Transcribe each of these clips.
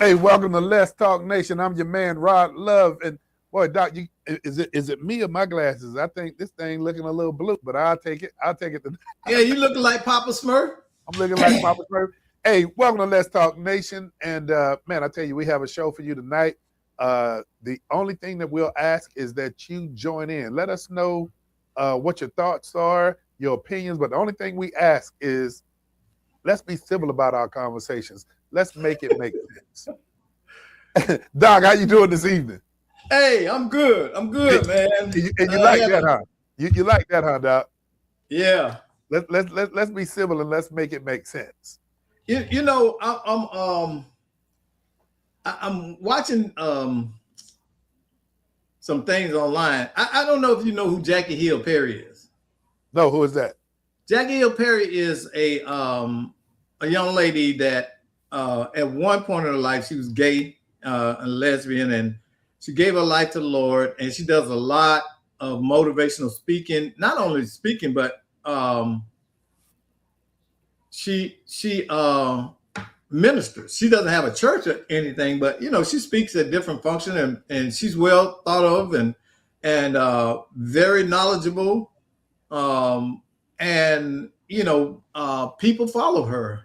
Hey, welcome to Let's Talk Nation. I'm your man, Rod Love. And boy, Doc, is it me or my glasses? I think this thing looking a little blue, but I'll take it. I'll take it. Yeah, you looking like Papa Smurf. I'm looking like Papa Smurf. Hey, welcome to Let's Talk Nation. And man, I tell you, we have a show for you tonight. The only thing that we'll ask is that you join in. Let us know what your thoughts are, your opinions. But the only thing we ask is let's be civil about our conversations. Let's make it make sense. Doc, how you doing this evening? Hey, I'm good. I'm good, man. And you like that, huh? You like that, huh, Doc? Yeah. Let's be civil and let's make it make sense. You know, I'm watching some things online. I don't know if you know who Jackie Hill Perry is. No, who is that? Jackie Hill Perry is a young lady that at one point in her life she was gay, and lesbian, and she gave her life to the Lord, and she does a lot of motivational speaking. Not only speaking, but she ministers. She doesn't have a church or anything, but you know, she speaks at different functions, and she's well thought of and very knowledgeable. And you know, people follow her,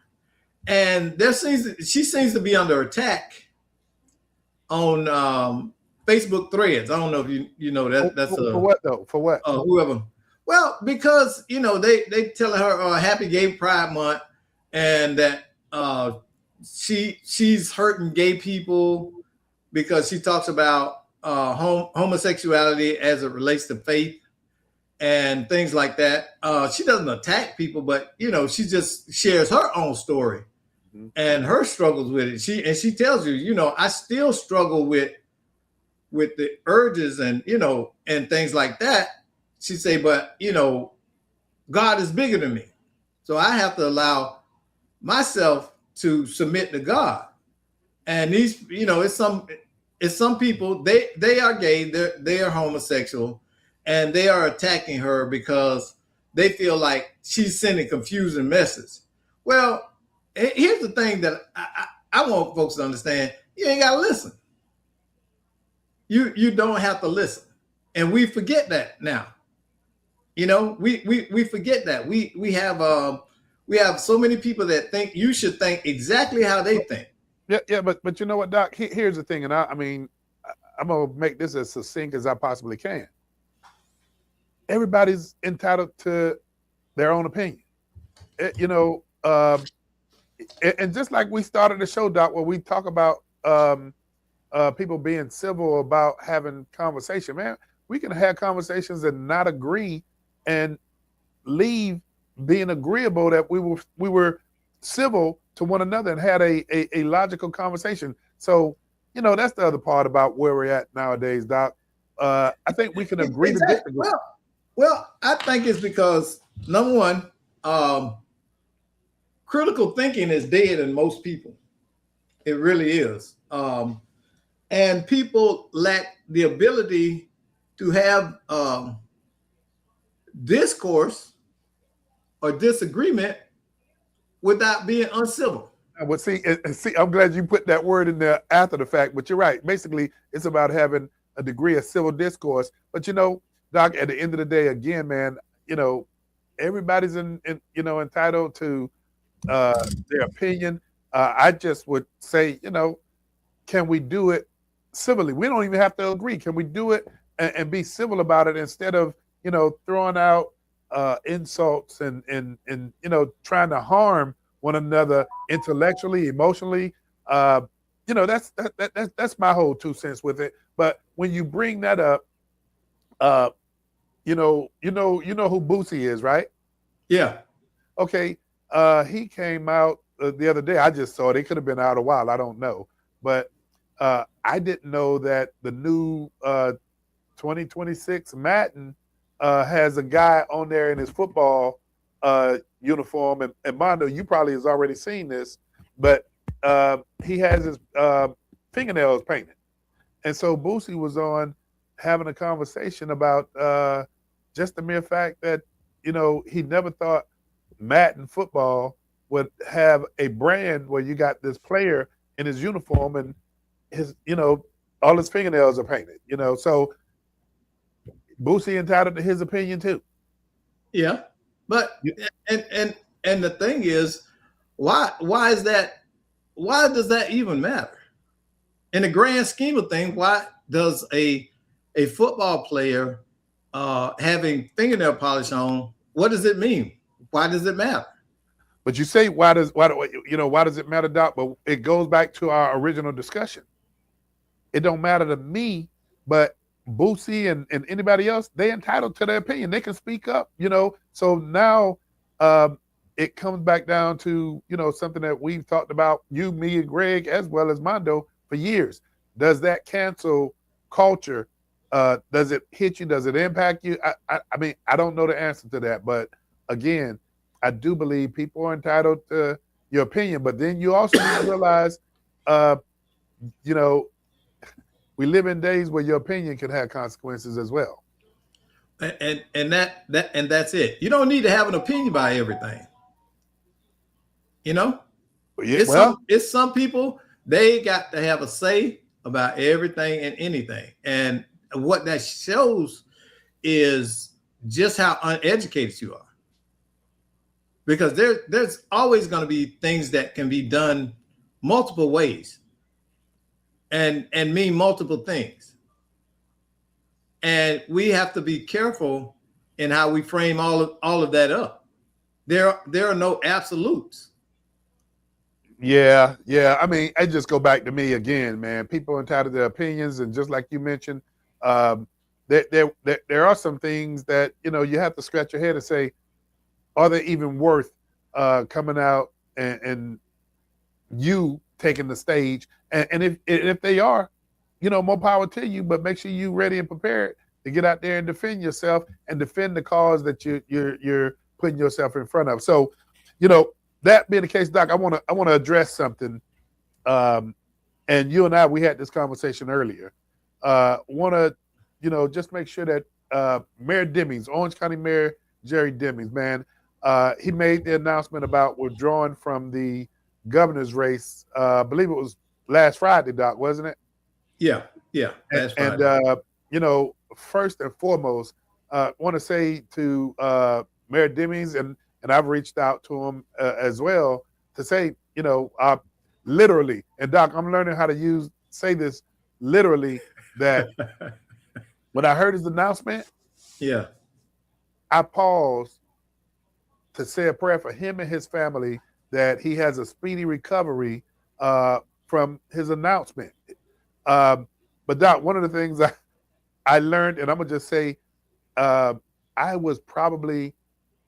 and she seems to be under attack on Facebook threads. I don't know if you know that. That's for what though? For what? Whoever. Well, because you know they telling her Happy Gay Pride Month, and that she's hurting gay people because she talks about homosexuality as it relates to faith and things like that. She doesn't attack people, but you know, she just shares her own story and her struggles with it. She tells you, you know, I still struggle with the urges and you know and things like that. She say, but you know, God is bigger than me, so I have to allow myself to submit to God. And these, you know, it's some people they are gay, they are homosexual, and they are attacking her because they feel like she's sending confusing messages. Well, here's the thing that I want folks to understand: you ain't got to listen. You don't have to listen, and we forget that now. You know, we forget that we have so many people that think you should think exactly how they think. Yeah, but you know what, Doc? Here's the thing, and I mean, I'm gonna make this as succinct as I possibly can. Everybody's entitled to their own opinion, you know. And just like we started the show, Doc, where we talk about people being civil about having conversation, man, we can have conversations and not agree and leave being agreeable that we were civil to one another and had a logical conversation. So, you know, that's the other part about where we're at nowadays, Doc. I think we can agree exactly. to disagree. Well, I think it's because number one, critical thinking is dead in most people. It really is. And people lack the ability to have discourse or disagreement without being uncivil. Well, see, I'm glad you put that word in there after the fact, but you're right. Basically, it's about having a degree of civil discourse. But you know, Doc, at the end of the day, again, man, you know, everybody's entitled to their opinion. I just would say, you know, can we do it civilly? We don't even have to agree. Can we do it and be civil about it instead of, you know, throwing out insults and you know, trying to harm one another intellectually, emotionally? You know, that's my whole 2 cents with it. But when you bring that up, you know who Boosie is, right? Yeah. Okay. He came out the other day. I just saw it. It could have been out a while. I don't know. But I didn't know that the new 2026 Madden has a guy on there in his football uniform. And Mondo, you probably has already seen this, but he has his fingernails painted. And so Boosie was on having a conversation about just the mere fact that, you know, he never thought Madden football would have a brand where you got this player in his uniform, and his, all his fingernails are painted. So Boosie entitled to his opinion too. Yeah, but and the thing is, why is that? Why does that even matter? In the grand scheme of things, why does a football player having fingernail polish on? What does it mean? Why does it matter? But you say why does it matter, Doc? But it goes back to our original discussion. It don't matter to me, but Boosie and anybody else, they entitled to their opinion. They can speak up. So now it comes back down to, something that we've talked about, you, me, and Greg, as well as Mondo, for years. Does that cancel culture? Does it hit you? Does it impact you? I mean, I don't know the answer to that. But again, I do believe people are entitled to your opinion. But then you also need to realize, you know, we live in days where your opinion can have consequences as well. And that's it. You don't need to have an opinion about everything. You know, Yeah, well, it's some people, they got to have a say about everything and anything. And what that shows is just how uneducated you are. Because there's always going to be things that can be done multiple ways and mean multiple things. And we have to be careful in how we frame all of that up. There are no absolutes. yeah. I mean, I just go back to me again, man. People are entitled to their opinions, and just like you mentioned, um, there are some things that you have to scratch your head and say, are they even worth coming out and you taking the stage? And if they are, more power to you. But make sure you ready and prepared to get out there and defend yourself and defend the cause that you're putting yourself in front of. So, that being the case, Doc, I want to address something. And you and I, we had this conversation earlier. Want to, just make sure that Mayor Demings, Orange County Mayor Jerry Demings, man, he made the announcement about withdrawing from the governor's race. I believe it was last Friday, Doc, wasn't it? Yeah, that's And Friday. first and foremost, want to say to Mayor Demings, and I've reached out to him as well to say, literally, and Doc, I'm learning how to say this literally, that when I heard his announcement, Yeah. I paused to say a prayer for him and his family, that he has a speedy recovery from his announcement. But Doc, one of the things I learned, and I'm gonna just say, I was probably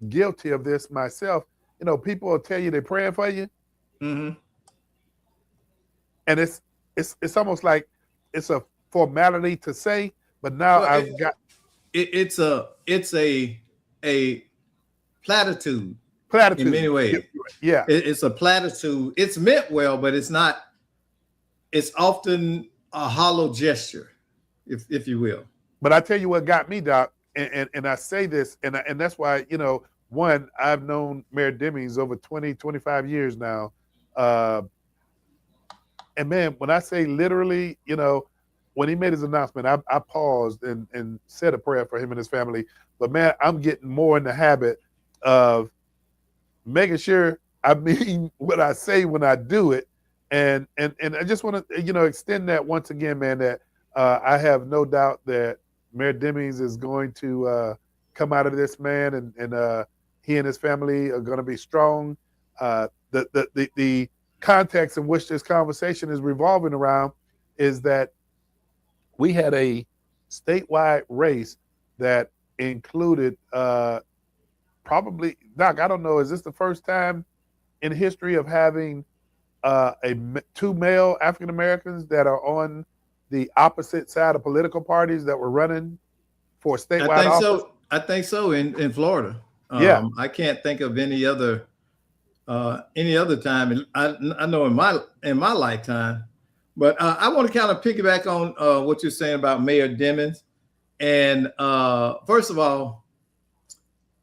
guilty of this myself. People will tell you they're praying for you, Mm-hmm. and it's almost like it's a formality to say. But now Well, I've got it's a platitude in platitude. many ways. Yeah, It's a platitude. It's meant well, but it's not. It's often a hollow gesture, if you will. but I tell you what got me, Doc, and I say this, and that's why, one, I've known Mayor Demings over 20, 25 years now. Uh, and man, when I say literally, when he made his announcement, I paused and said a prayer for him and his family. But man, I'm getting more in the habit of making sure I mean what I say when I do it. And I just want to, extend that once again, man, that I have no doubt that Mayor Demings is going to come out of this, man, and he and his family are going to be strong. The context in which this conversation is revolving around is that we had a statewide race that included probably, Doc, I don't know, is this the first time in history of having two male African Americans that are on the opposite side of political parties that were running for I statewide think office? so. I think so in Florida. Yeah, I can't think of any other time. And I know in my lifetime. But I want to kind of piggyback on what you're saying about Mayor Demings. And first of all,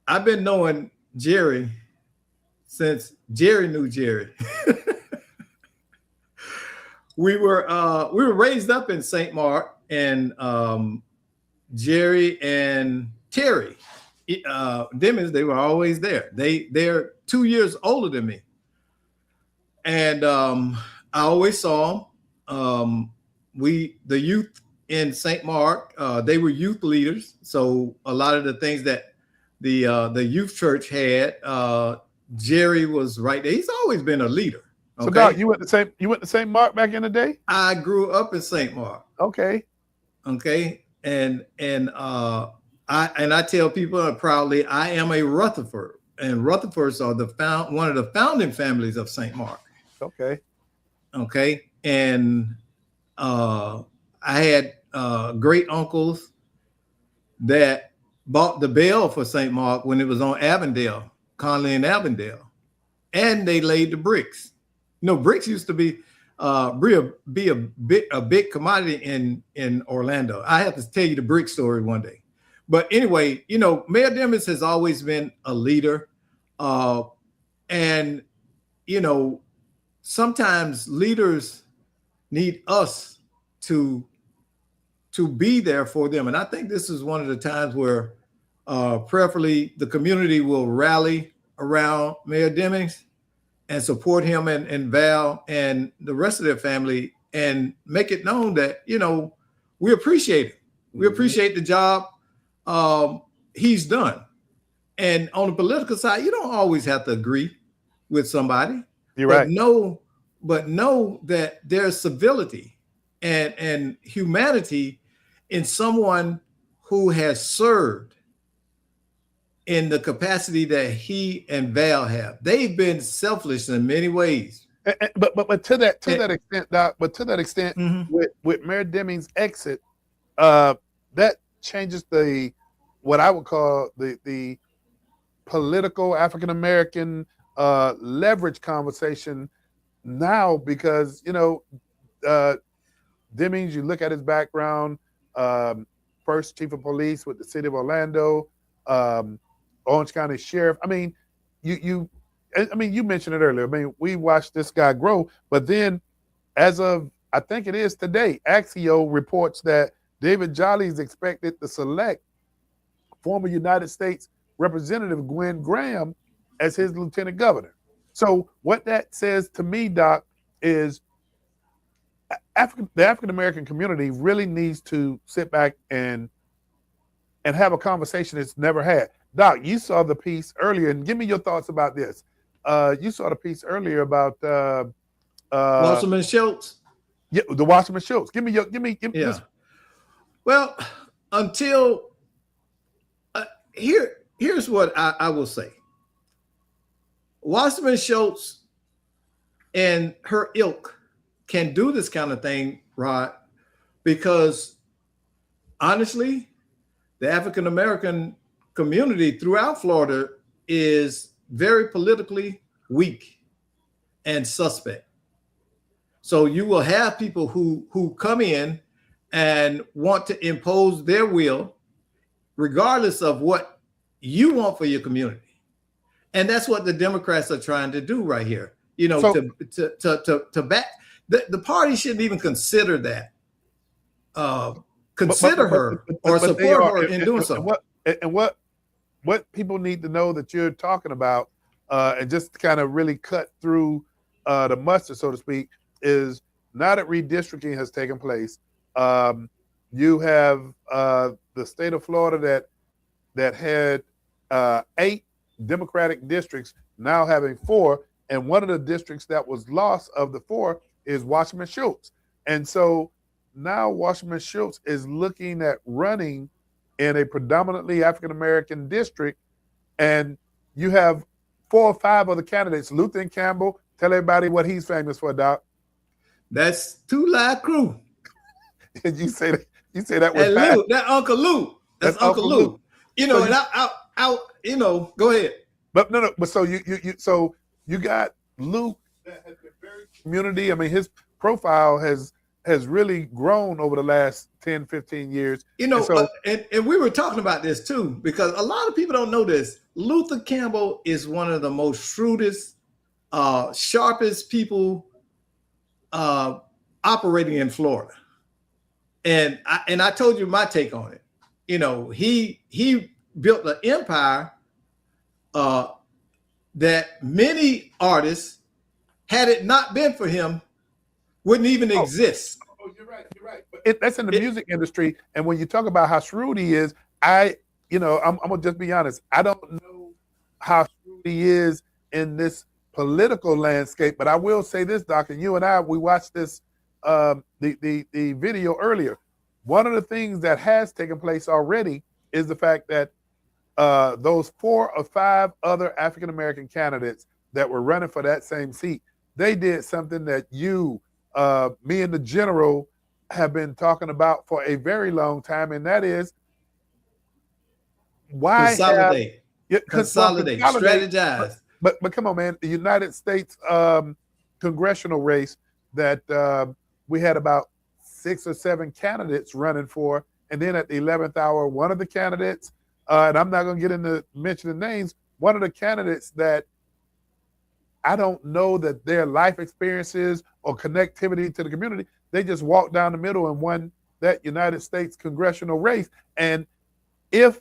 I've been knowing Jerry since Jerry knew Jerry. we were raised up in St. Mark, and Jerry and Terry Demons, they were always there. They're 2 years older than me, and I always saw them. The youth in St. Mark, they were youth leaders, so a lot of the things that the youth church had, Jerry was right there. He's always been a leader. Okay? So, Doc, you went to St. Mark back in the day? I grew up in St. Mark. Okay. And I tell people proudly, I am a Rutherford, and Rutherfords are one of the founding families of St. Mark. Okay. And I had great uncles that bought the bell for St. Mark when it was on Avondale, Conley and Avondale, and they laid the bricks. Bricks used to be a big commodity in Orlando. I have to tell you the brick story one day. But anyway, Mayor Demings has always been a leader. And, sometimes leaders need us to be there for them. And I think this is one of the times where prayerfully the community will rally around Mayor Demings and support him and Val and the rest of their family, and make it known that, we appreciate it. We appreciate the job he's done. And on the political side, you don't always have to agree with somebody. You're right. But know that there's civility and humanity in someone who has served in the capacity that he and Val have. They've been selfless in many ways. But to that extent, Doc. But to that extent, with Mayor Demings' exit, that changes what I would call the political African American leverage conversation now, because Demings, you look at his background, first chief of police with the city of Orlando, Orange County sheriff. I mean, you mentioned it earlier. I mean, we watched this guy grow, but then as of, I think it is today, Axio reports that David Jolly is expected to select former United States Representative Gwen Graham as his lieutenant governor. So what that says to me, Doc, is the African American community really needs to sit back and have a conversation it's never had. Doc, you saw the piece earlier, and give me your thoughts about this. You saw the piece earlier about Wasserman Schultz. Yeah, the Wasserman Schultz. Give me Yeah. this. Well, until here's what I will say. Wasserman Schultz and her ilk can do this kind of thing, Rod, because honestly, the African American community throughout Florida is very politically weak and suspect. So you will have people who come in and want to impose their will, regardless of what you want for your community. And that's what the Democrats are trying to do right here. To back the party shouldn't even consider that. Consider her or support her in doing so. What people need to know that you're talking about, and just kind of really cut through the mustard, so to speak, is now that redistricting has taken place, you have the state of Florida that had 8 Democratic districts now having 4, and one of the districts that was lost of the 4 is Wasserman Schultz. And so now Wasserman Schultz is looking at running in a predominantly African American district, and you have 4 or 5 other candidates. Luther Campbell, tell everybody what he's famous for, Doc. That's Two Live Crew. Did you say that? You say that was Lou, that Uncle Lou. That's Uncle Lou. So go ahead. But no. But so you got Luke that has been very community. I mean, his profile has really grown over the last 10, 15 years. And we were talking about this too, because a lot of people don't know this. Luther Campbell is one of the most shrewdest, sharpest people operating in Florida. And I told you my take on it. You know, he built an empire that many artists, had it not been for him, wouldn't even Oh, exist. oh, you're right. You're right. But that's in the music industry. And when you talk about how shrewd he is, I'm gonna just be honest. I don't know how shrewd he is in this political landscape, but I will say this, Doc, and you and I, we watched this the video earlier. One of the things that has taken place already is the fact that those 4 or 5 other African American candidates that were running for that same seat, they did something that me and the general have been talking about for a very long time, and that is why have Consolidate, consolidate, consolidate. But, strategize. but come on, man, the United States congressional race that we had about 6 or 7 candidates running for, and then at the 11th hour, one of the candidates, and I'm not going to get into mentioning names, one of the candidates that I don't know that their life experiences or connectivity to the community, they just walked down the middle and won that United States congressional race. And if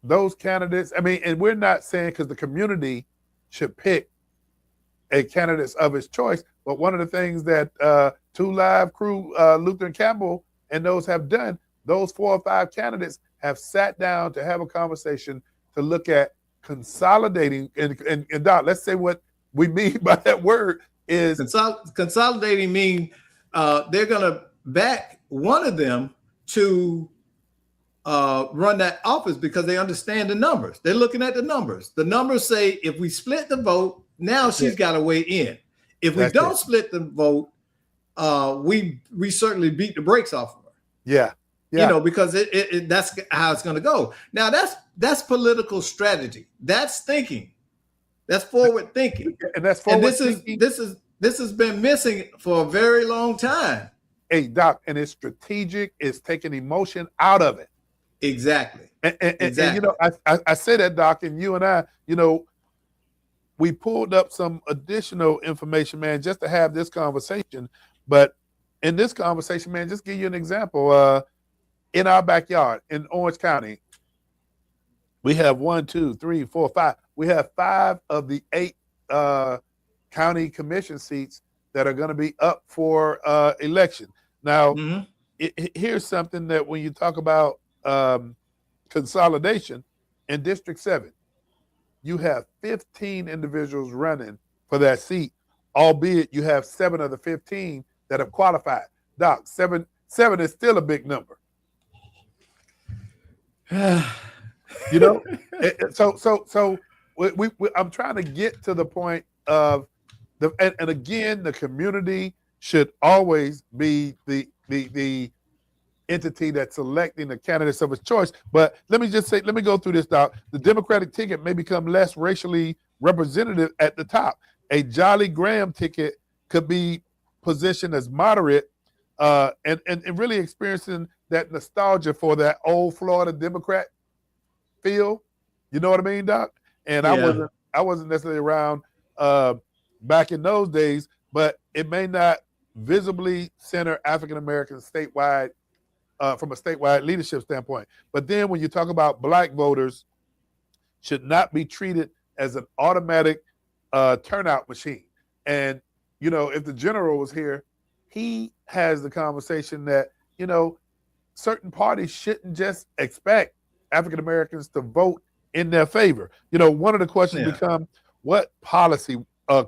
those candidates, I mean, and we're not saying because the community should pick a candidate of its choice, but one of the things that Two Live Crew, Luther and Campbell, and those have done, those 4 or 5 candidates have sat down to have a conversation to look at consolidating. And Doc, let's say what we mean by that word is consolidating. Mean they're going to back one of them to run that office because they understand the numbers. They're looking at the numbers. The numbers say if we split the vote, now she's got to weigh in. If we don't split the vote, we certainly beat the brakes off of her. Yeah. You know, because that's how it's going to go. Now that's political strategy. That's thinking. That's forward thinking. And that's forward thinking. This has been missing for a very long time. Hey, Doc, and it's strategic. It's taking emotion out of it. Exactly. And you know, I say that, Doc, and you and I, you know, we pulled up some additional information, man, just to have this conversation. But in this conversation, man, just give you an example. In our backyard in Orange County, we have 1, 2, 3, 4, 5. We have 5 of the 8 county commission seats that are going to be up for election. Now, here's something that when you talk about consolidation in District 7, you have 15 individuals running for that seat, albeit you have 7 of the 15 that have qualified. Doc, 7 is still a big number. You know, so I'm trying to get to the point of and again, the community should always be the entity that's selecting the candidates of its choice. But let me just say, let me go through this, Doc. The Democratic ticket may become less racially representative at the top. A Jolly Graham ticket could be positioned as moderate and really experiencing that nostalgia for that old Florida Democrat feel. You know what I mean, Doc? And yeah. I wasn't necessarily around back in those days, but it may not visibly center African Americans statewide from a statewide leadership standpoint. But then when you talk about Black voters, should not be treated as an automatic turnout machine. And, you know, if the general was here, he has the conversation that, you know, certain parties shouldn't just expect African Americans to vote in their favor. You know, one of the questions become what policy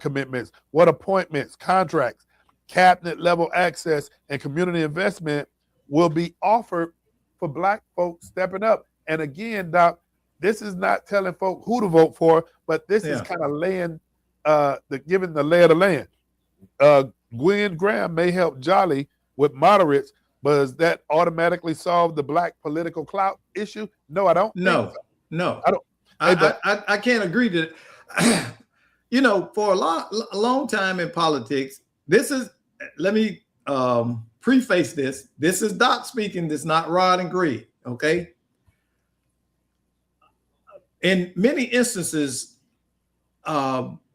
commitments, what appointments, contracts, cabinet level access, and community investment will be offered for Black folks stepping up. And again, Doc, this is not telling folk who to vote for, but this is kind of laying giving the lay of the land. Gwen Graham may help Jolly with moderates, but does that automatically solve the Black political clout issue? No, I don't. No, I don't. I can't agree to it. You know, for a long time in politics, this is, let me preface this. This is Doc speaking. This is not Rod and Greg. Okay. In many instances,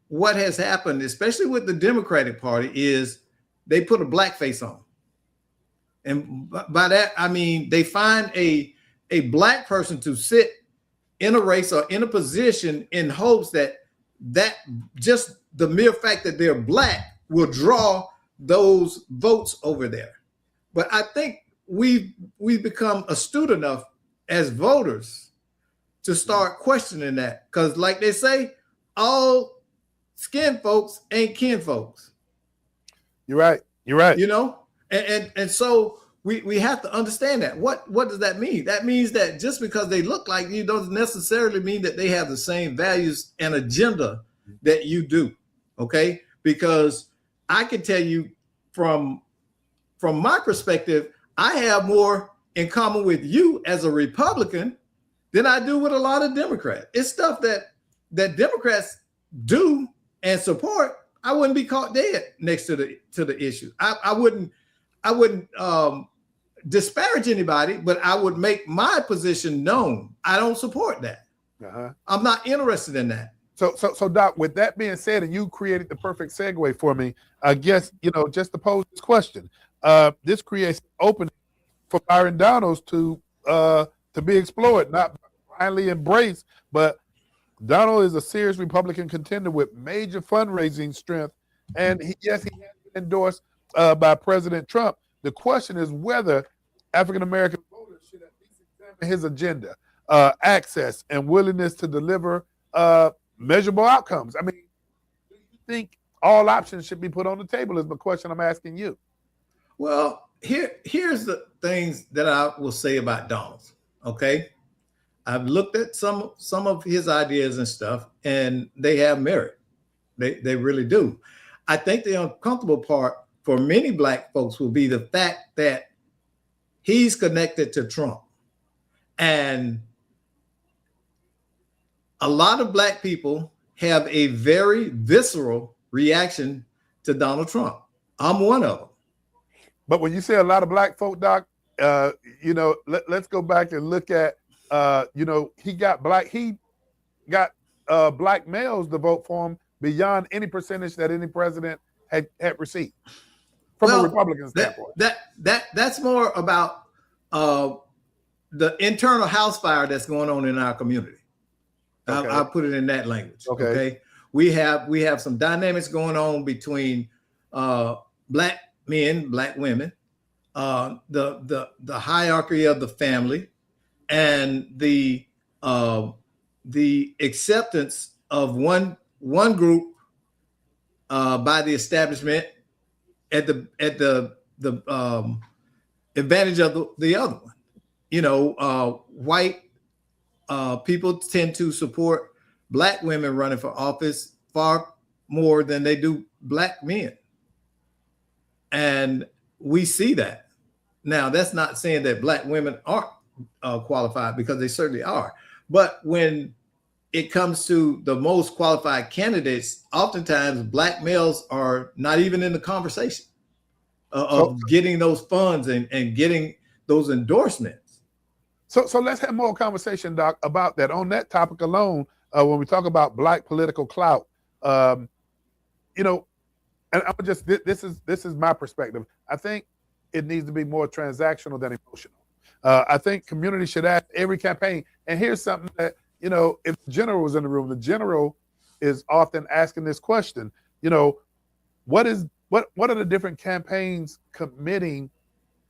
what has happened, especially with the Democratic Party, is they put a black face on. And by that, I mean, they find a black person to sit in a race or in a position in hopes that just the mere fact that they're black will draw those votes over there. But I think we've become astute enough as voters to start questioning that. Because like they say, all skin folks ain't kin folks. You're right. You're right. You know? And so we have to understand that. What does that mean? That means that just because they look like you doesn't necessarily mean that they have the same values and agenda that you do. Okay? Because I can tell you from my perspective, I have more in common with you as a Republican than I do with a lot of Democrats. It's stuff that Democrats do and support. I wouldn't be caught dead next to the issue. I wouldn't disparage anybody, but I would make my position known. I don't support that. I'm not interested in that. So Doc, with that being said, and you created the perfect segue for me, I guess, just to pose this question, this creates opening for Byron Donalds to be explored, not blindly embraced, but Donald is a serious Republican contender with major fundraising strength, and he has been endorsed by President Trump. The question is whether African-American voters should at least examine his agenda, access, and willingness to deliver measurable outcomes. I mean, do you think all options should be put on the table is the question I'm asking you. Well, here's the things that I will say about Donald. Okay. I've looked at some of his ideas and stuff, and they have merit. They really do. I think the uncomfortable part for many Black folks will be the fact that he's connected to Trump. And a lot of Black people have a very visceral reaction to Donald Trump. I'm one of them. But when you say a lot of Black folk, Doc, let's go back and look at, he got Black males to vote for him beyond any percentage that any president had received from a Republican standpoint. That's more about the internal house fire that's going on in our community. Okay. I'll put it in that language. Okay. We have some dynamics going on between Black men, Black women, the hierarchy of the family, and the acceptance of one group by the establishment at the advantage of the other one. White people tend to support Black women running for office far more than they do Black men. And we see that. Now, that's not saying that Black women aren't qualified, because they certainly are. But when it comes to the most qualified candidates, oftentimes Black males are not even in the conversation of getting those funds and getting those endorsements. So let's have more conversation, Doc, about that. On that topic alone, when we talk about Black political clout, and I'm just, this is my perspective. I think it needs to be more transactional than emotional. I think community should ask every campaign. And here's something that, if the general was in the room, the general is often asking this question, what are the different campaigns committing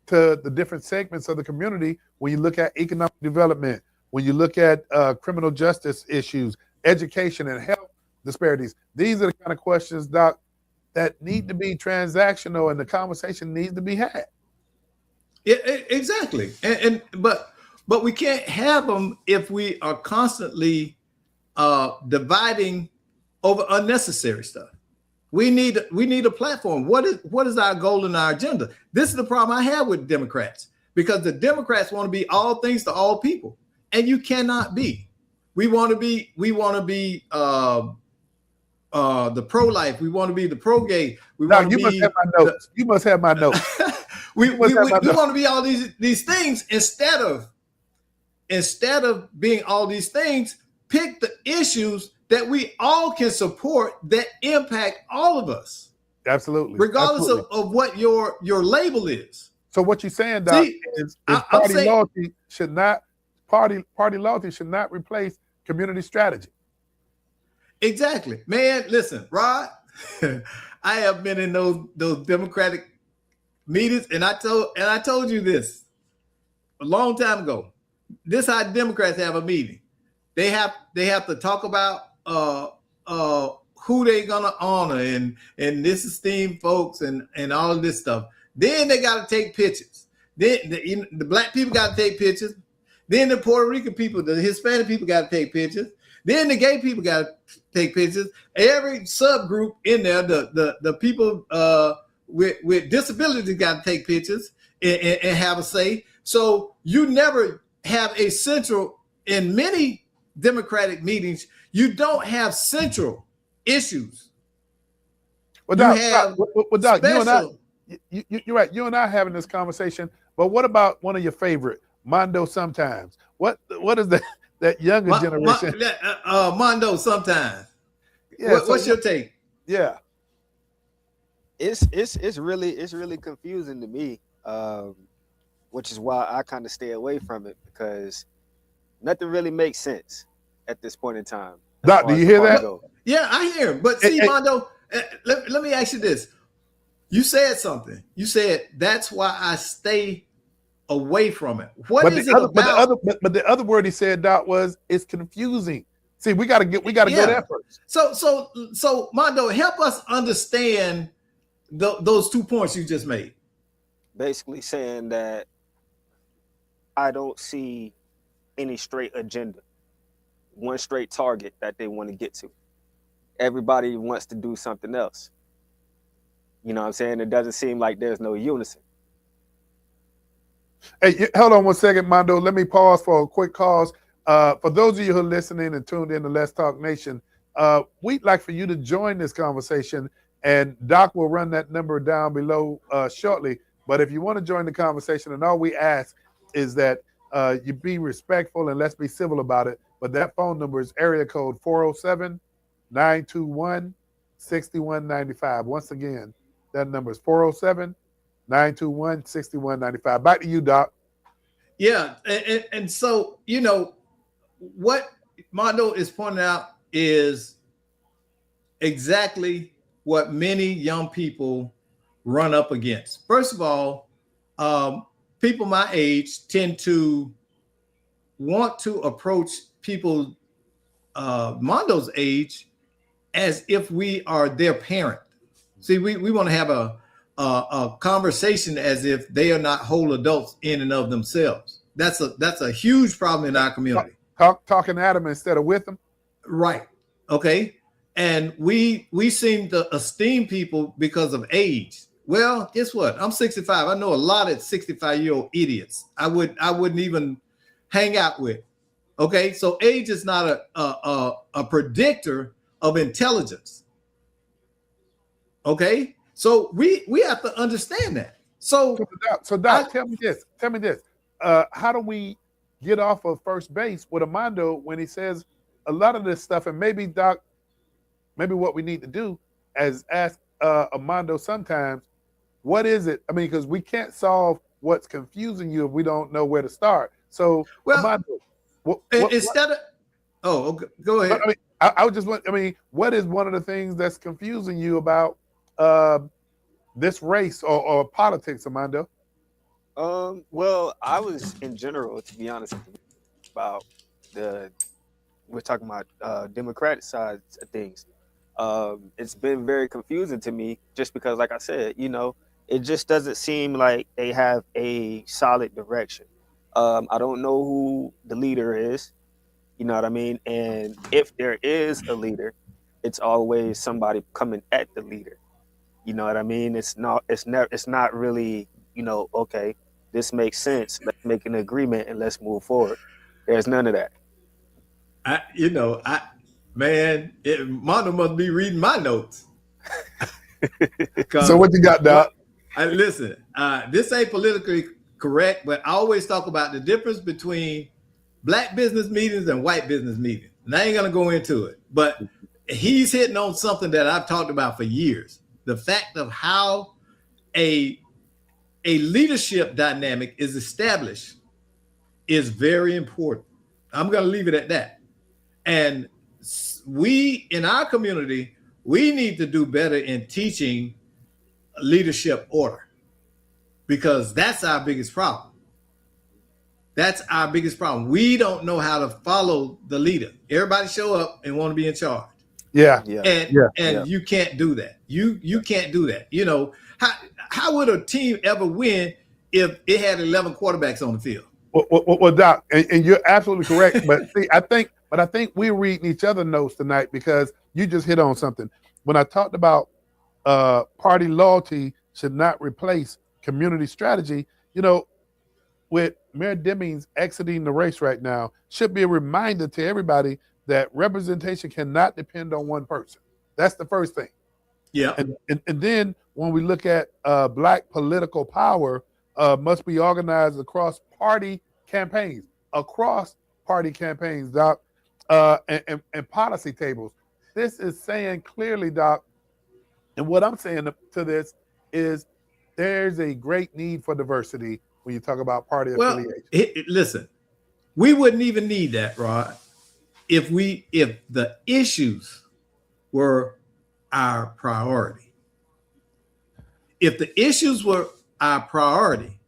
to the different segments of the community when you look at economic development, when you look at criminal justice issues, education and health disparities? These are the kind of questions, Doc, that need to be transactional, and the conversation needs to be had. Yeah, exactly. But we can't have them if we are constantly dividing over unnecessary stuff. We need a platform. What is our goal and our agenda? This is the problem I have with Democrats, because the Democrats want to be all things to all people, and you cannot be. We want to be the pro-life. We want to be the pro-gay. We want to be. Must have my notes. You must have my notes. we want to be all these things instead of being all these things. Pick the issues that we all can support that impact all of us. Absolutely. regardless Absolutely. of what your label is. So what you're saying, Doc, See, is I'm party saying loyalty should not party loyalty should not replace community strategy. exactly, man. Listen, Rod, I have been in those Democratic meetings, and I told you this a long time ago. This how Democrats have a meeting. They have to talk about uh who they gonna honor and this esteemed folks and all of this stuff. Then they got to take pictures. Then the black people got to take pictures. Then the Puerto Rican people, the Hispanic people got to take pictures. Then the gay people got to take pictures. Every subgroup in there, the people with disabilities got to take pictures and have a say. So you never have a central in many Democratic meetings. You don't have central issues. Well, You Doc, have Doc, you and I, special. you're right. You and I having this conversation. But what about one of your favorite, Mondo? Sometimes. What is that younger generation? Mondo. Sometimes. Yeah. What's your take? Yeah. It's really confusing to me, which is why I kind of stay away from it, because nothing really makes sense at this point in time. Doc, do you hear that? Yeah, I hear him. But see, Mondo, let me ask you this. You said something. You said that's why I stay away from it. What is it about? But the other word he said, Doc, was it's confusing. See, we gotta go there first. So Mondo, help us understand those 2 points you just made. Basically saying that I don't see any straight agenda, one straight target that they want to get to. Everybody wants to do something else. You know what I'm saying? It doesn't seem like there's no unison. Hey, hold on 1 second, Mondo. Let me pause for a quick pause. For those of you who are listening and tuned in to Let's Talk Nation, we'd like for you to join this conversation, and Doc will run that number down below shortly. But if you want to join the conversation, and all we ask is that you be respectful and let's be civil about it. But that phone number is area code 407-921-6195. Once again, that number is 407-921-6195. Back to you, Doc. Yeah, and so, you know, what Mondo is pointing out is exactly what many young people run up against. First of all, people my age tend to want to approach people Mondo's age as if we are their parent. See, we want to have a conversation as if they are not whole adults in and of themselves. That's a huge problem in our community. Talking at them instead of with them. Right. Okay. And we seem to esteem people because of age. Well, guess what? I'm 65. I know a lot of 65-year-old idiots I wouldn't even hang out with. Okay. So age is not a predictor of intelligence. Okay. So we have to understand that. So Doc, tell me this. How do we get off of first base with Armando when he says a lot of this stuff? And maybe, Doc, maybe what we need to do is ask Armando sometimes, what is it? I mean, because we can't solve what's confusing you if we don't know where to start. So, well, Armando, go ahead. I mean, I would just want. I mean, what is one of the things that's confusing you about this race or politics, Armando? Well, I was in general, to be honest with you, about we're talking about Democratic sides of things. It's been very confusing to me just because, like I said, you know, it just doesn't seem like they have a solid direction. I don't know who the leader is, you know what I mean? And if there is a leader, it's always somebody coming at the leader. You know what I mean? It's not really, you know, okay, this makes sense. Let's make an agreement and let's move forward. There's none of that. Mondo must be reading my notes. So what you got, Doc? Listen, this ain't politically correct, but I always talk about the difference between black business meetings and white business meetings. And I ain't gonna go into it, but he's hitting on something that I've talked about for years. the fact of how a leadership dynamic is established is very important. I'm going to leave it at that. And we in our community, we need to do better in teaching leadership order, because that's our biggest problem. That's our biggest problem. We don't know how to follow the leader. Everybody show up and want to be in charge. Yeah. And you can't do that. You can't do that. You know, how would a team ever win if it had 11 quarterbacks on the field? Well, Doc, and you're absolutely correct. But see, I think we're reading each other's notes tonight, because you just hit on something. When I talked about party loyalty should not replace community strategy, you know, with Mayor Demings exiting the race right now, should be a reminder to everybody that representation cannot depend on one person. That's the first thing. Yeah. And then when we look at Black political power, must be organized across party campaigns, Doc, and policy tables. This is saying clearly, Doc, and what I'm saying to this is there's a great need for diversity when you talk about party affiliation. Listen, we wouldn't even need that, Rod, if the issues were our priority. If the issues were our priority,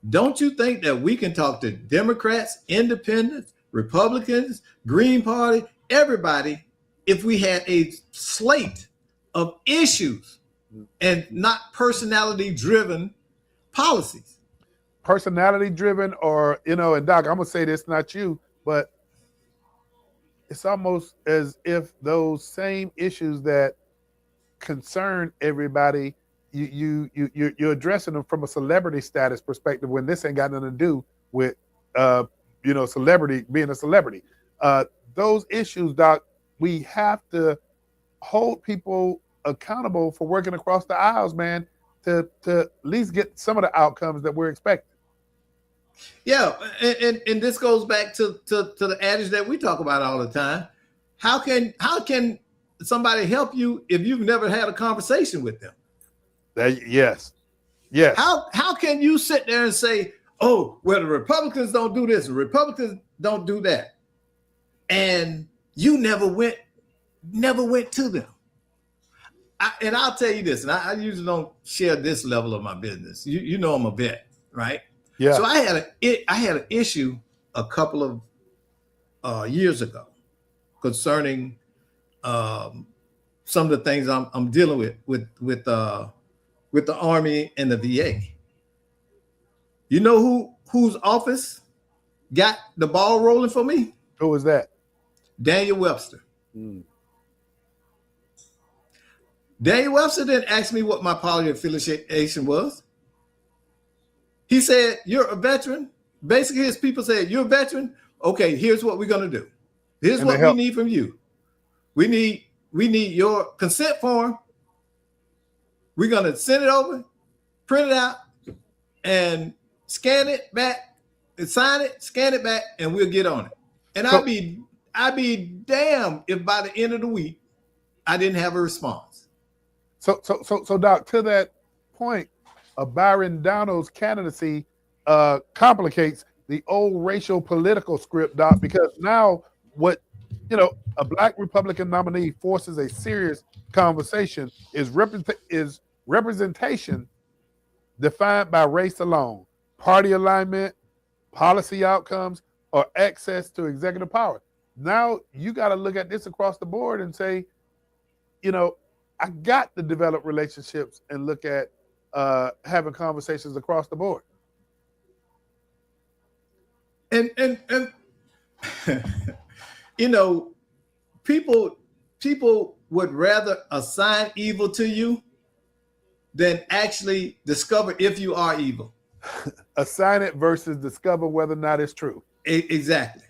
don't you think that we can talk to Democrats, independents, Republicans, Green Party, everybody, if we had a slate of issues and not personality-driven policies? Personality driven, or, you know, and Doc, I'm gonna say this, not you, but it's almost as if those same issues that concern everybody, you're addressing them from a celebrity status perspective, when this ain't got nothing to do with celebrity being a celebrity. Those issues, Doc, we have to hold people accountable for working across the aisles, man, to at least get some of the outcomes that we're expecting. Yeah, and this goes back to the adage that we talk about all the time. How can somebody help you if you've never had a conversation with them? Yes. How can you sit there and say, oh, well, the Republicans don't do this, the Republicans don't do that, and you never went to them? And I'll tell you this, and I usually don't share this level of my business. You know, I'm a vet, right? Yeah. So I had an issue a couple of years ago concerning some of the things I'm dealing with the Army and the VA. You know whose office got the ball rolling for me? Who was that? Daniel Webster. Daniel Webster didn't ask me what my party affiliation was. He said, you're a veteran. Basically, his people said, you're a veteran. Okay, here's what we're going to do. Here's what we need from you. We need your consent form. We're going to send it over, print it out, and scan it back, and sign it, scan it back, and we'll get on it. And I'd be damned if by the end of the week I didn't have a response. So Doc, to that point, Byron Donald's candidacy complicates the old racial political script, Doc, because now a Black Republican nominee forces a serious conversation is representation defined by race alone, party alignment, policy outcomes, or access to executive power. Now you got to look at this across the board and say, I got to develop relationships and look at having conversations across the board. And people would rather assign evil to you than actually discover if you are evil. Assign it versus discover whether or not it's true. Exactly.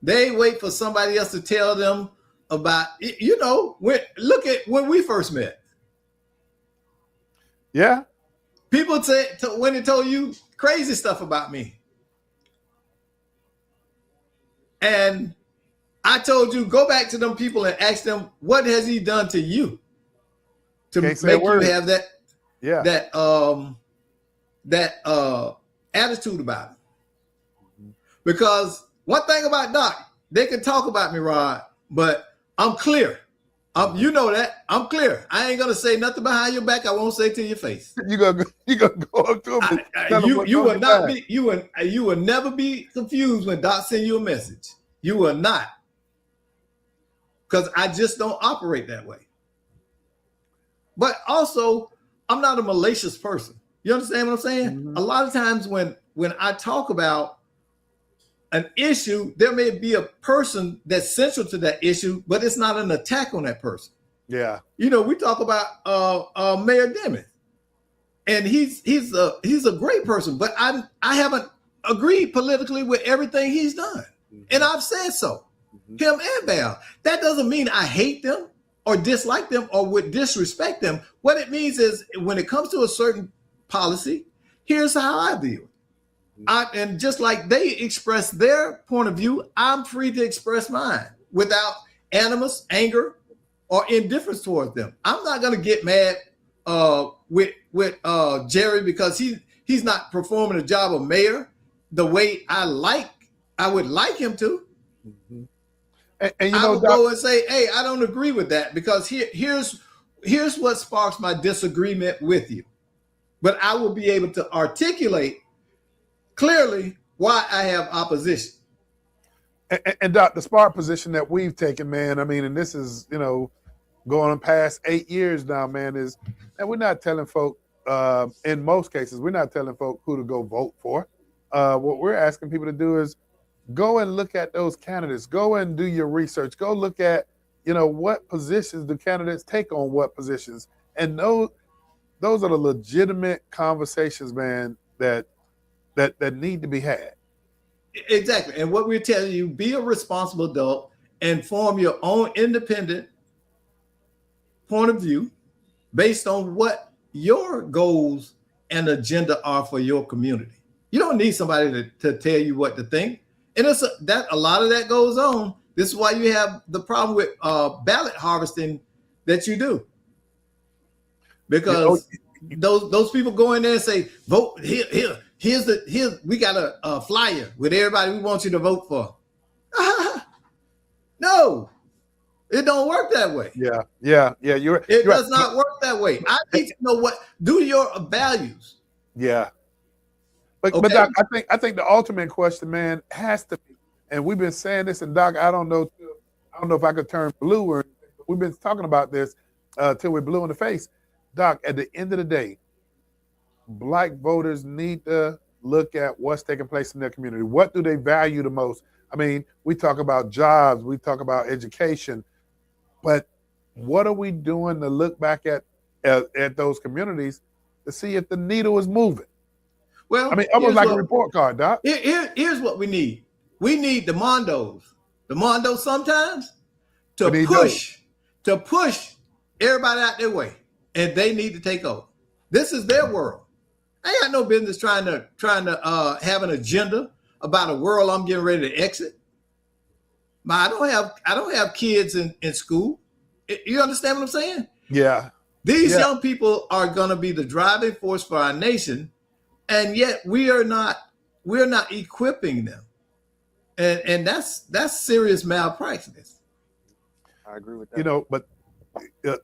They wait for somebody else to tell them about, look at when we first met. Yeah. People say when they told you crazy stuff about me. And I told you, go back to them people and ask them, what has he done to you to Can't say make a you word. have that Yeah. that attitude about it. Because one thing about Doc, they can talk about me, Rod, but I'm clear. You know that. I'm clear. I ain't gonna say nothing behind your back. I won't say to your face. You gonna go up to him and tell him what's You on will your not mind. be you will never be confused when Doc send you a message. You will not. Because I just don't operate that way. But also, I'm not a malicious person. You understand what I'm saying? Mhm. A lot of times when I talk about an issue, there may be a person that's central to that issue, but it's not an attack on that person. Yeah. You know, we talk about Mayor Dimmitt, and he's a great person, but I haven't agreed politically with everything he's done, and I've said so. Him and Val. That doesn't mean I hate them or dislike them or would disrespect them. What it means is when it comes to a certain policy, here's how I view it. And just like they express their point of view, I'm free to express mine without animus, anger, or indifference towards them. I'm not going to get mad with Jerry because he's not performing the job of mayor the way I would like him to. And you I know, will go and say, hey, I don't agree with that because here's what sparks my disagreement with you. But I will be able to articulate clearly why I have opposition. And Doc, the smart position that we've taken, man, I mean, and this is, you know, going on past 8 years now, man, is, and we're not telling folk, in most cases, we're not telling folk who to go vote for. What we're asking people to do is go and look at those candidates. Go and do your research. Go look at, you know, what positions do candidates take on what positions. And those are the legitimate conversations, man, that need to be had. Exactly. And what we're telling you, be a responsible adult and form your own independent point of view based on what your goals and agenda are for your community. You don't need somebody to tell you what to think. And it's that a lot of that goes on. This is why you have the problem with ballot harvesting that you do. Because those people go in there and say, vote here. Here's we got a flyer with everybody we want you to vote for. No, it don't work that way. Yeah. It does not work that way. I need to know do your values. Yeah. But Doc, I think the ultimate question, man, has to be, and we've been saying this, and Doc, I don't know if I could turn blue or anything, but we've been talking about this till we're blue in the face. Doc, at the end of the day, Black voters need to look at what's taking place in their community. What do they value the most? I mean, we talk about jobs, we talk about education, but what are we doing to look back at those communities to see if the needle is moving? Well, I mean, almost like a report card, Doc. Here's what we need. We need the Mondos sometimes to push everybody out their way, and they need to take over. This is their world. I ain't got no business trying to have an agenda about a world I'm getting ready to exit. But I don't have kids in school. You understand what I'm saying? Yeah. These young people are going to be the driving force for our nation, and yet we're not equipping them, and that's serious malpractice. I agree with that. You know, but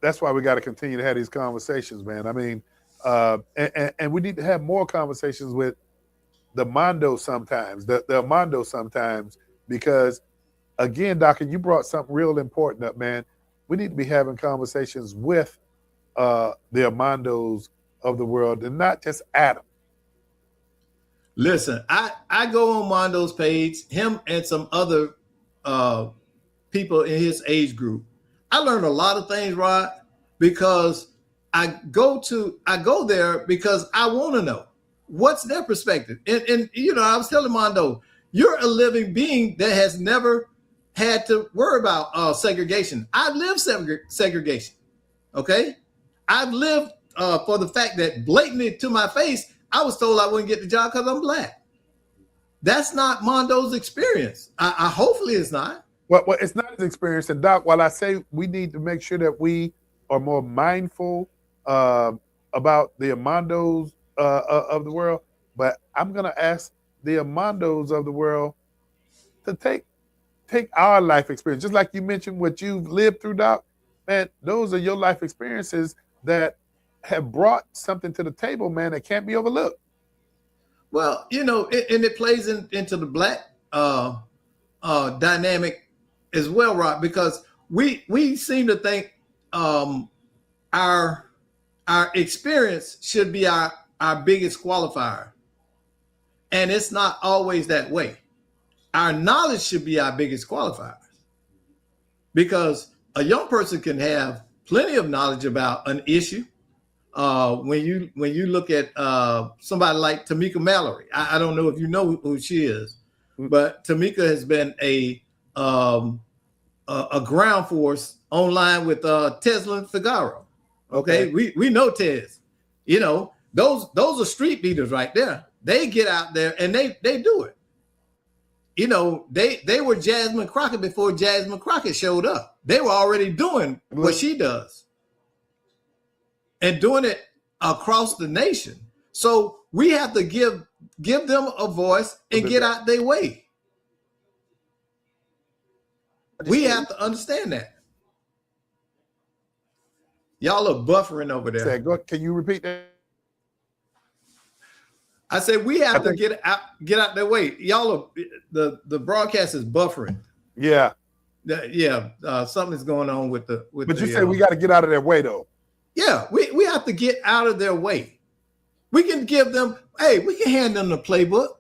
that's why we got to continue to have these conversations, man. I mean, and we need to have more conversations with the Mondo sometimes, the Mondo sometimes, because again, Doc, and you brought something real important up, man. We need to be having conversations with the Armandos of the world and not just Adam. Listen, I go on Mondo's page, him and some other people in his age group. I learned a lot of things, Rod, because I go there because I want to know what's their perspective. And you know, I was telling Mondo, you're a living being that has never had to worry about segregation. I've lived segregation. Okay, I've lived for the fact that blatantly to my face, I was told I wouldn't get the job because I'm Black. That's not Mondo's experience. I hopefully it's not. Well, it's not his experience. And Doc, while I say we need to make sure that we are more mindful about the Amondos of the world, but I'm gonna ask the Amondos of the world to take our life experience, just like you mentioned what you've lived through, Doc. Man, those are your life experiences that have brought something to the table, man, that can't be overlooked. Well, and it plays into the black dynamic as well, Rob, because we seem to think our experience should be our biggest qualifier, and it's not always that way. Our knowledge should be our biggest qualifier, because a young person can have plenty of knowledge about an issue. When you look at somebody like Tamika Mallory, I don't know if you know who she is, but Tamika has been a ground force online with Tesla Figaro. Okay, we know Tez. Those are street beaters right there. They get out there and they do it. They were Jasmine Crockett before Jasmine Crockett showed up. They were already doing what she does and doing it across the nation. So we have to give them a voice and get out their way. We have to understand that. Y'all are buffering over there. Can you repeat that? I said we have to get out their way. Y'all are the broadcast is buffering. Yeah. Something's going on with the. But you said we got to get out of their way, though. Yeah, we have to get out of their way. We can give them. Hey, we can hand them the playbook.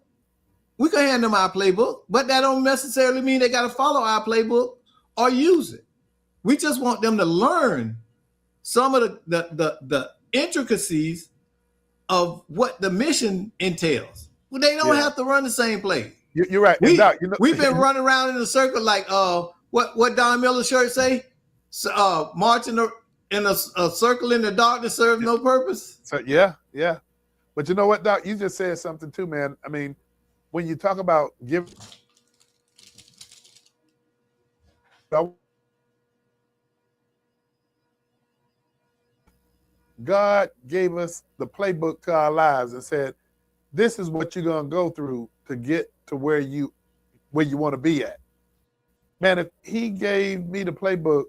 We can hand them our playbook, but that don't necessarily mean they got to follow our playbook or use it. We just want them to learn some of the intricacies of what the mission entails. Well, they don't have to run the same play. You're right. We've been running around in a circle like what Don Miller shirt say? Marching in a circle in the darkness serves no purpose. So yeah. But you know what, Doc? You just said something too, man. I mean, when you talk about giving, God gave us the playbook to our lives and said, this is what you're going to go through to get to where you want to be at. Man, if he gave me the playbook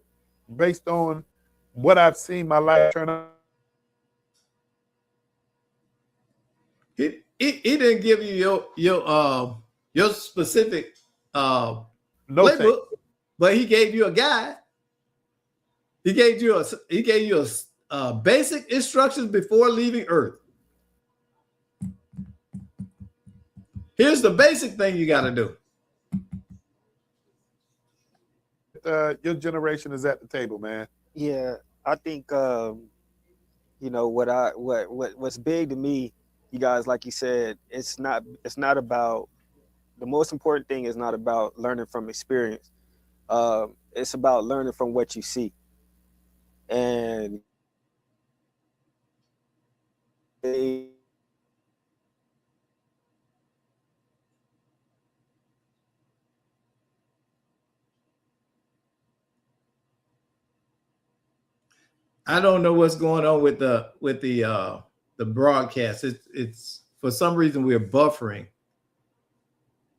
based on what I've seen my life turn out. He didn't give you your specific playbook, but he gave you a guide. He gave you a basic instructions before leaving Earth. Here's the basic thing you got to do. Your generation is at the table, man. Yeah, I think what's big to me, you guys, like you said, it's not about, the most important thing is not about learning from experience. It's about learning from what you see. And I don't know what's going on with the broadcast. It's for some reason we're buffering,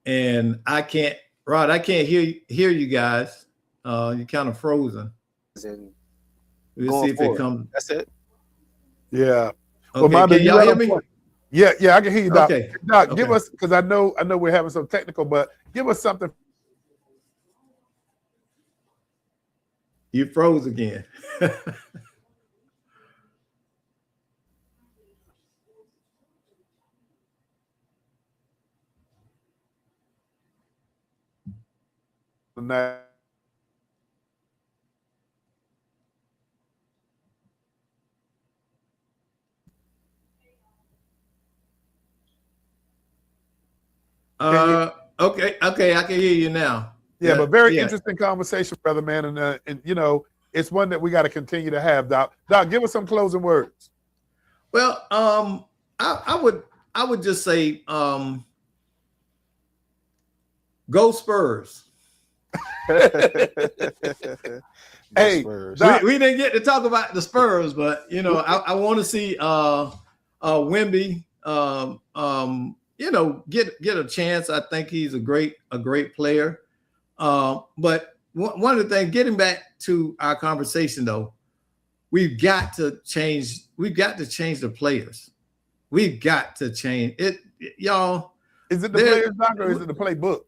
and I can't hear you guys. You're kind of frozen. We'll see if it comes. That's it. Yeah. Okay, well, can y'all hear me? Yeah, I can hear you, Doc. Okay. Doc, give us, because I know we're having some technical, but give us something. You froze again. Okay, I can hear you now. Yeah, but very interesting conversation, brother, man, and it's one that we got to continue to have. Doc, give us some closing words. Well, I would just say, go Spurs. Hey, Spurs. Doc, We didn't get to talk about the Spurs, but you know, I want to see Wemby, you know, get a chance. I think he's a great player. But one of the things, getting back to our conversation though, we've got to change the players. We've got to change it, y'all. is it the players, Doc, or is it the playbook?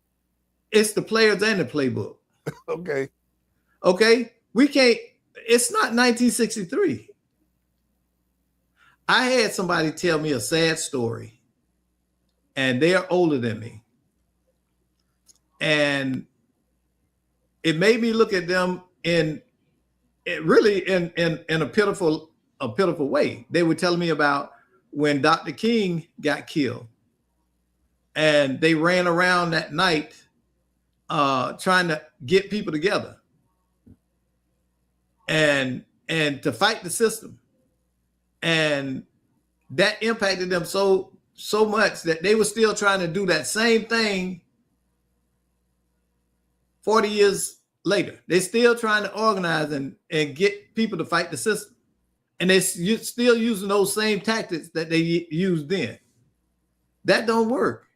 It's the players and the playbook. Okay. We can't, it's not 1963. I had somebody tell me a sad story, and they are older than me. And it made me look at them in a pitiful way. They were telling me about when Dr. King got killed, and they ran around that night trying to get people together and to fight the system. And that impacted them so much that they were still trying to do that same thing 40 years later. They're still trying to organize and get people to fight the system. And they're still using those same tactics that they used then. That don't work.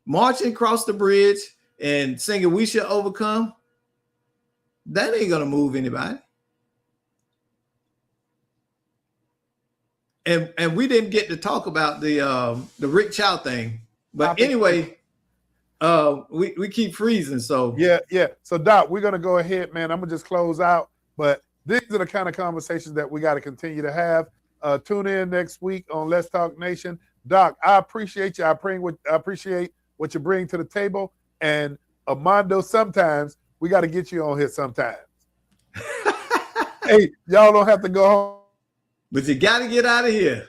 Marching across the bridge and singing "We Shall Overcome," that ain't gonna move anybody. And we didn't get to talk about the Rick Chow thing, but anyway, we keep freezing. So yeah. So Doc, we're gonna go ahead, man. I'm gonna just close out, but these are the kind of conversations that we got to continue to have. Tune in next week on Let's Talk Nation. Doc, I appreciate you. I appreciate what you bring to the table. And Armando, sometimes we got to get you on here sometimes. Hey, y'all don't have to go home. But you got to get out of here.